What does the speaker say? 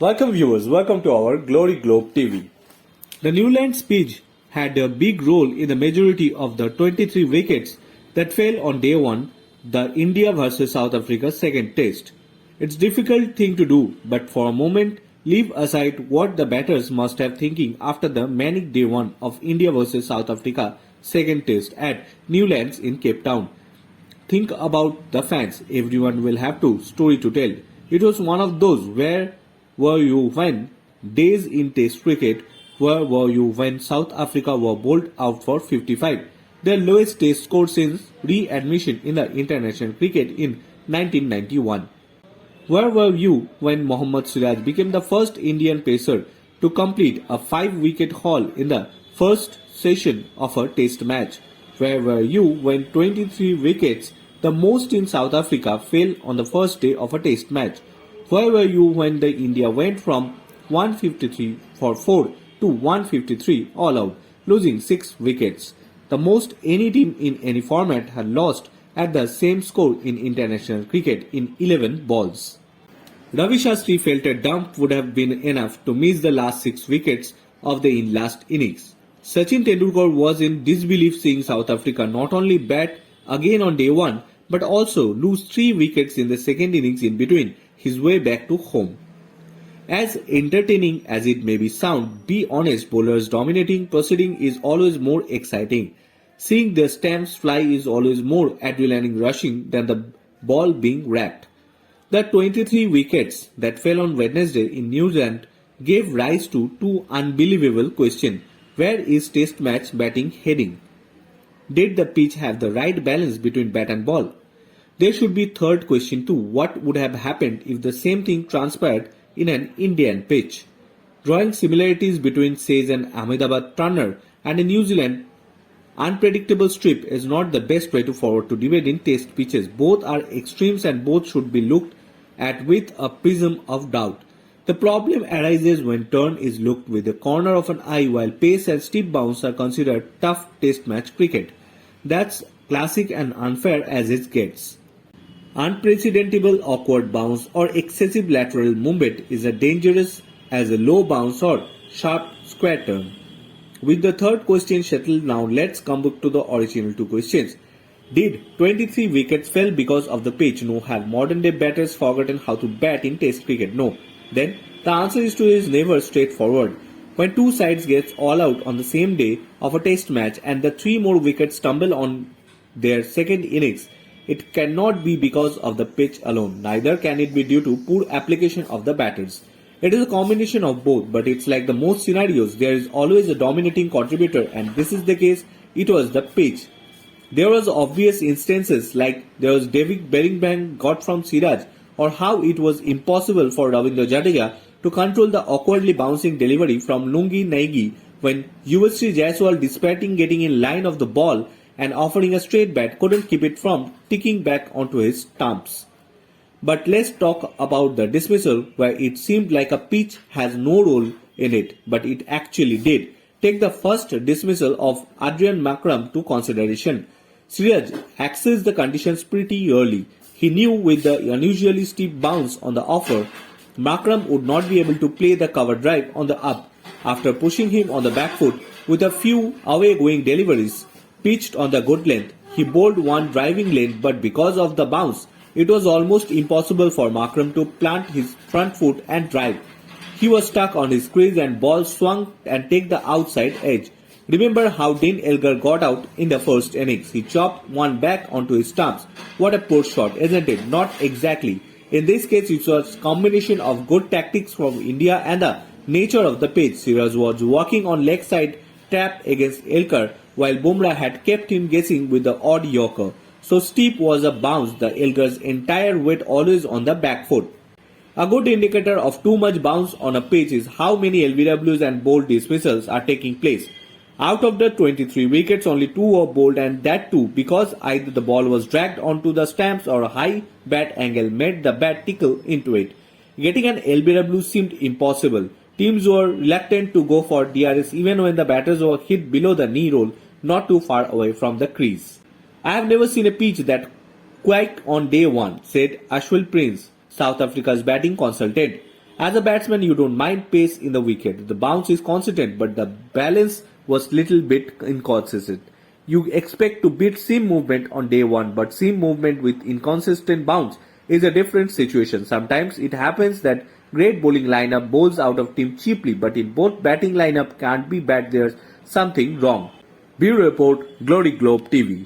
Welcome viewers, welcome to our Glory Globe TV. The Newlands pitch had a big role in the majority of the 23 wickets that fell on day one, the India vs South Africa second test. It's a difficult thing to do, but for a moment, leave aside what the batters must have thinking after the manic day one of India vs South Africa second test at Newlands in Cape Town. Think about the fans, everyone will have a story to tell. It was one of those where were you when days in Test cricket, where were you when South Africa were bowled out for 55, their lowest Test score since readmission in the international cricket in 1991. Where were you when Mohammad Siraj became the first Indian pacer to complete a 5-wicket haul in the first session of a Test match? Where were you when 23 wickets, the most in South Africa, fell on the first day of a Test match? Where were you when the India went from 153 for 4 to 153 all out, losing 6 wickets? The most any team in any format had lost at the same score in international cricket in 11 balls. Ravi Shastri felt a dump would have been enough to miss the last 6 wickets of the last innings. Sachin Tendulkar was in disbelief seeing South Africa not only bat again on day one but also lose 3 wickets in the second innings in between his way back to home. As entertaining as it may be sound, be honest, bowlers dominating proceeding is always more exciting. Seeing their stamps fly is always more adrenaline rushing than the ball being wrapped. The 23 wickets that fell on Wednesday in New Zealand gave rise to two unbelievable questions. Where is Test match batting heading? Did the pitch have the right balance between bat and ball? There should be third question too. What would have happened if the same thing transpired in an Indian pitch? Drawing similarities between Sage and Ahmedabad Turner and a New Zealand unpredictable strip is not the best way to forward to debate in Test pitches. Both are extremes and both should be looked at with a prism of doubt. The problem arises when turn is looked with the corner of an eye while pace and steep bounce are considered tough Test match cricket. That's classic and unfair as it gets. Unprecedentable awkward bounce or excessive lateral movement is as dangerous as a low bounce or sharp square turn. With the third question settled now, let's come back to the original two questions. Did 23 wickets fell because of the pitch? No. Have modern day batters forgotten how to bat in Test cricket? No. Then the answer is never straightforward. When two sides get all out on the same day of a Test match and the 3 more wickets tumble on their second innings, it cannot be because of the pitch alone. Neither can it be due to poor application of the batters. It is a combination of both, but it's like the most scenarios, there is always a dominating contributor, and this is the case. It was the pitch. There was obvious instances like there was David Bergman got from Siraj, or how it was impossible for Ravindra Jadeja to control the awkwardly bouncing delivery from Lungi Naigi when Yuvasri Jaiswal, despite getting in line of the ball and offering a straight bat, couldn't keep it from ticking back onto his stumps. But let's talk about the dismissal where it seemed like a pitch has no role in it, but it actually did. Take the first dismissal of Adrian Markram to consideration. Siraj accessed the conditions pretty early. He knew with the unusually steep bounce on the offer, Markram would not be able to play the cover drive on the up. After pushing him on the back foot with a few away-going deliveries pitched on the good length, he bowled one driving lane, but because of the bounce, it was almost impossible for Markram to plant his front foot and drive. He was stuck on his crease and ball swung and take the outside edge. Remember how Dean Elgar got out in the first innings. He chopped one back onto his stumps. What a poor shot, isn't it? Not exactly. In this case, it was a combination of good tactics from India and the nature of the pitch. Siraj was walking on leg side trap against Elgar, while Bumrah had kept him guessing with the odd yorker. So steep was a bounce, the Elgar's entire weight always on the back foot. A good indicator of too much bounce on a pitch is how many LBWs and bowled dismissals are taking place. Out of the 23 wickets, only 2 were bowled, and that too because either the ball was dragged onto the stumps or a high bat angle made the bat tickle into it. Getting an LBW seemed impossible. Teams were reluctant to go for DRS even when the batters were hit below the knee roll, not too far away from the crease. I have never seen a pitch that quaked on day one, said Ashwil Prince, South Africa's batting consultant. As a batsman, you don't mind pace in the wicket. The bounce is consistent, but the balance was little bit inconsistent. You expect to beat seam movement on day one, but seam movement with inconsistent bounce is a different situation. Sometimes it happens that great bowling lineup bowls out of team cheaply, but in both batting lineup can't be bad. There's something wrong. Bureau Report, Glory Globe TV.